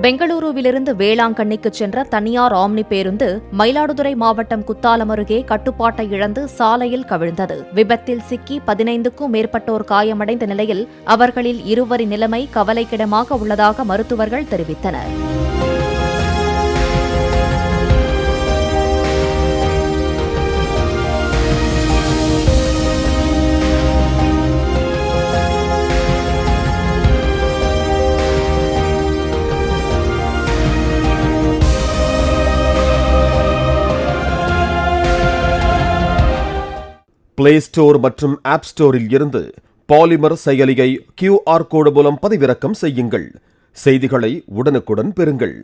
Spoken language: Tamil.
பெங்களூருவிலிருந்து வேளாங்கண்ணிக்கு சென்ற தனியார் ஆம்னி பேருந்து மயிலாடுதுறை மாவட்டம் குத்தாலம் அருகே கட்டுப்பாட்டை இழந்து சாலையில் கவிழ்ந்தது. விபத்தில் சிக்கி 15க்கும் மேற்பட்டோர் காயமடைந்த நிலையில் அவர்களில் இருவரின் நிலைமை கவலைக்கிடமாக உள்ளதாக மருத்துவர்கள் தெரிவித்தனர். பிளே ஸ்டோர் மற்றும் ஆப் ஸ்டோரில் இருந்து பாலிமர் செயலியை QR கோடு மூலம் பதிவிறக்கம் செய்யுங்கள். செய்திகளை உடனுக்குடன் பெறுங்கள்.